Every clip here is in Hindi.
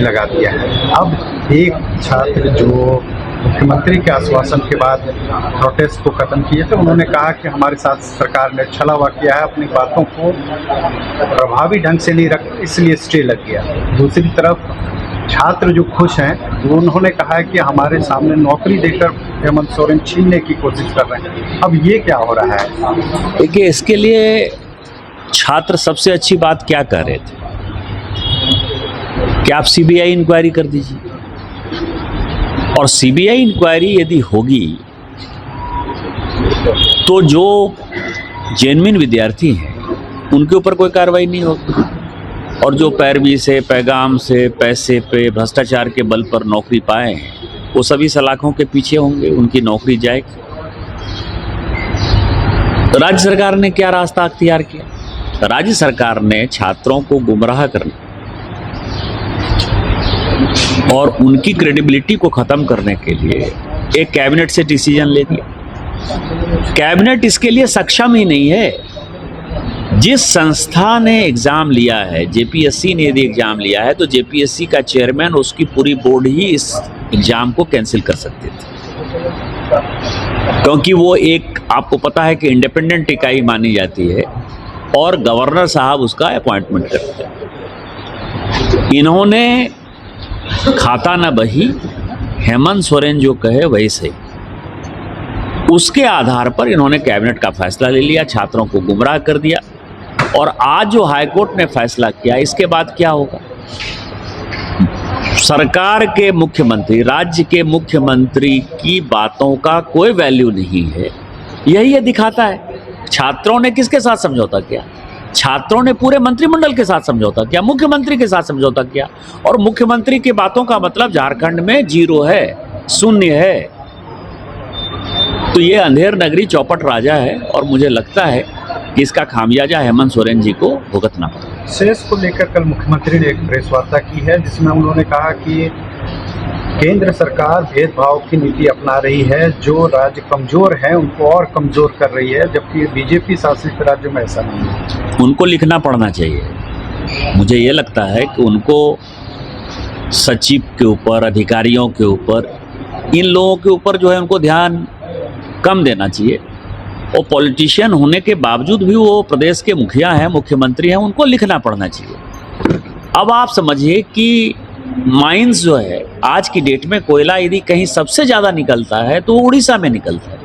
लगा दिया है। अब एक छात्र जो मुख्यमंत्री के आश्वासन के बाद प्रोटेस्ट को खत्म किए थे, उन्होंने कहा कि हमारे साथ सरकार ने छलावा किया है, अपनी बातों को प्रभावी ढंग से नहीं रख, इसलिए स्टे लग गया। दूसरी तरफ छात्र जो खुश हैं, वो उन्होंने कहा है कि हमारे सामने नौकरी देकर हेमंत सोरेन छीनने की कोशिश कर रहे हैं। अब ये क्या हो रहा है? देखिए, इसके लिए छात्र सबसे अच्छी बात क्या कह रहे थे कि आप सीबीआई इंक्वायरी कर दीजिए, और सीबीआई इंक्वायरी यदि होगी तो जो जेन्युइन विद्यार्थी हैं उनके ऊपर कोई कार्रवाई नहीं होगी, और जो पैरवी से, पैगाम से, पैसे पे, भ्रष्टाचार के बल पर नौकरी पाए हैं वो सभी सलाखों के पीछे होंगे, उनकी नौकरी जाएगी। तो राज्य सरकार ने क्या रास्ता अख्तियार किया? राज्य सरकार ने छात्रों को गुमराह करने और उनकी क्रेडिबिलिटी को खत्म करने के लिए एक कैबिनेट से डिसीजन ले दिया। कैबिनेट इसके लिए सक्षम ही नहीं है। जिस संस्था ने एग्जाम लिया है, जेपीएससी ने यदि एग्जाम लिया है, तो जेपीएससी का चेयरमैन, उसकी पूरी बोर्ड ही इस एग्जाम को कैंसिल कर सकते थे, क्योंकि वो एक, आपको पता है कि इंडिपेंडेंट इकाई मानी जाती है और गवर्नर साहब उसका अपॉइंटमेंट करते हैं। इन्होंने खाता न बही, हेमंत सोरेन जो कहे वही सही, उसके आधार पर इन्होंने कैबिनेट का फैसला ले लिया, छात्रों को गुमराह कर दिया। और आज जो हाईकोर्ट ने फैसला किया, इसके बाद क्या होगा? सरकार के मुख्यमंत्री, राज्य के मुख्यमंत्री की बातों का कोई वैल्यू नहीं है, यही ये दिखाता है। छात्रों ने किसके साथ समझौता किया? छात्रों ने पूरे मंत्रिमंडल के साथ समझौता किया, मुख्यमंत्री के साथ समझौता किया, और मुख्यमंत्री की बातों का मतलब झारखंड में जीरो है, शून्य है। तो ये अंधेर नगरी चौपट राजा है, और मुझे लगता है कि इसका खामियाजा हेमंत सोरेन जी को भुगतना पड़ा। शेष को लेकर कल मुख्यमंत्री ने एक प्रेस वार्ता की है, जिसमें उन्होंने कहा कि केंद्र सरकार भेदभाव की नीति अपना रही है, जो राज्य कमजोर हैं उनको और कमजोर कर रही है, जबकि बीजेपी शासित राज्य में ऐसा नहीं है। उनको लिखना पढ़ना चाहिए। मुझे ये लगता है कि उनको सचिव के ऊपर, अधिकारियों के ऊपर, इन लोगों के ऊपर जो है उनको ध्यान कम देना चाहिए। और पॉलिटिशियन होने के बावजूद भी वो प्रदेश के मुखिया हैं, मुख्यमंत्री हैं, उनको लिखना पढ़ना चाहिए। अब आप समझिए कि माइंस जो है, आज की डेट में कोयला यदि कहीं सबसे ज़्यादा निकलता है तो उड़ीसा में निकलता है,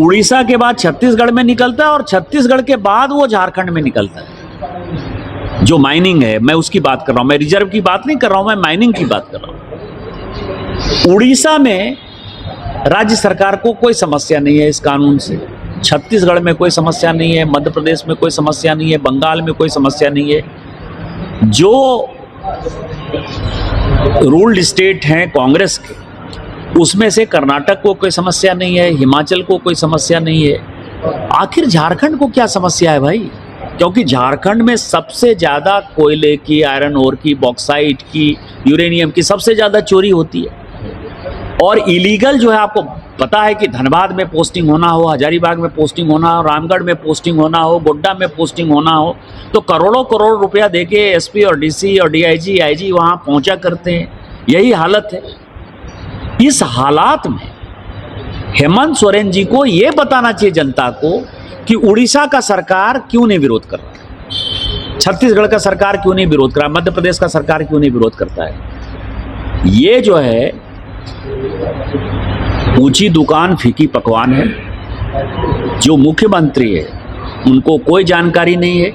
उड़ीसा के बाद छत्तीसगढ़ में निकलता है, और छत्तीसगढ़ के बाद वो झारखंड में निकलता है। जो माइनिंग है, मैं उसकी बात कर रहा हूँ, मैं रिजर्व की बात नहीं कर रहा हूँ, मैं माइनिंग की बात कर रहा हूँ। उड़ीसा में राज्य सरकार को कोई समस्या नहीं है इस कानून से, छत्तीसगढ़ में कोई समस्या नहीं है, मध्य प्रदेश में कोई समस्या नहीं है, बंगाल में कोई समस्या नहीं है। जो रूल्ड स्टेट हैं कांग्रेस के, उसमें से कर्नाटक को कोई समस्या नहीं है, हिमाचल को कोई समस्या नहीं है। आखिर झारखंड को क्या समस्या है भाई? क्योंकि झारखंड में सबसे ज़्यादा कोयले की, आयरन ओर की, बॉक्साइट की, यूरेनियम की सबसे ज़्यादा चोरी होती है। और इलीगल जो है, आपको पता है कि धनबाद में पोस्टिंग होना हो, हजारीबाग में पोस्टिंग होना हो, रामगढ़ में पोस्टिंग होना हो, गोड्डा में पोस्टिंग होना हो, तो करोड़ों करोड़ रुपया देके एसपी और डीसी और डीआईजी, आईजी वहाँ पहुँचा करते हैं। यही हालत है। इस हालात में हेमंत सोरेन जी को ये बताना चाहिए जनता को कि उड़ीसा का सरकार क्यों नहीं विरोध कर रहा, छत्तीसगढ़ का सरकार क्यों नहीं विरोध कर रहा, मध्य प्रदेश का सरकार क्यों नहीं विरोध करता है। ये जो है ऊंची दुकान फीकी पकवान है। जो मुख्यमंत्री है उनको कोई जानकारी नहीं है।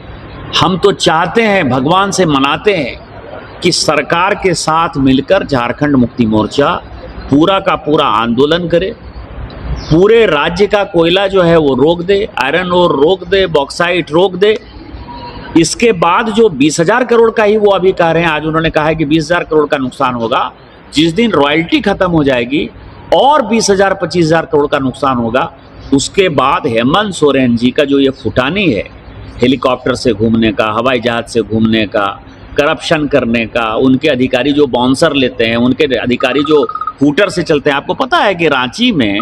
हम तो चाहते हैं, भगवान से मनाते हैं कि सरकार के साथ मिलकर झारखंड मुक्ति मोर्चा पूरा का पूरा आंदोलन करे, पूरे राज्य का कोयला जो है वो रोक दे, आयरन ओर रोक दे, बॉक्साइट रोक दे। इसके बाद जो 20,000 करोड़ का ही वो अभी कह रहे हैं, आज उन्होंने कहा है कि 20,000 करोड़ का नुकसान होगा। जिस दिन रॉयल्टी खत्म हो जाएगी और 20,000 25,000 करोड़ का नुकसान होगा, उसके बाद हेमंत सोरेन जी का जो ये फुटानी है, हेलीकॉप्टर से घूमने का, हवाई जहाज से घूमने का, करप्शन करने का, उनके अधिकारी जो बाउंसर लेते हैं, उनके अधिकारी जो हूटर से चलते हैं। आपको पता है कि रांची में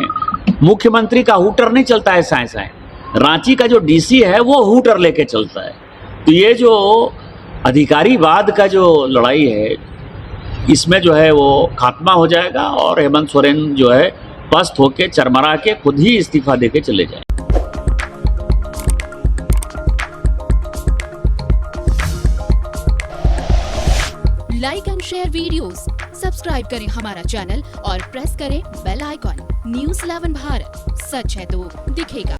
मुख्यमंत्री का हूटर नहीं चलता है साए साए, रांची का जो डीसी है वो हूटर लेके चलता है। तो ये जो अधिकारीवाद का जो लड़ाई है, इसमें जो है वो खात्मा हो जाएगा और हेमंत सोरेन जो है पस्त होके चरमरा के खुद ही इस्तीफा देके चले जाए। Like and share videos, subscribe करें हमारा चैनल और प्रेस करें बेल आइकॉन। News 11 भारत, सच है तो दिखेगा।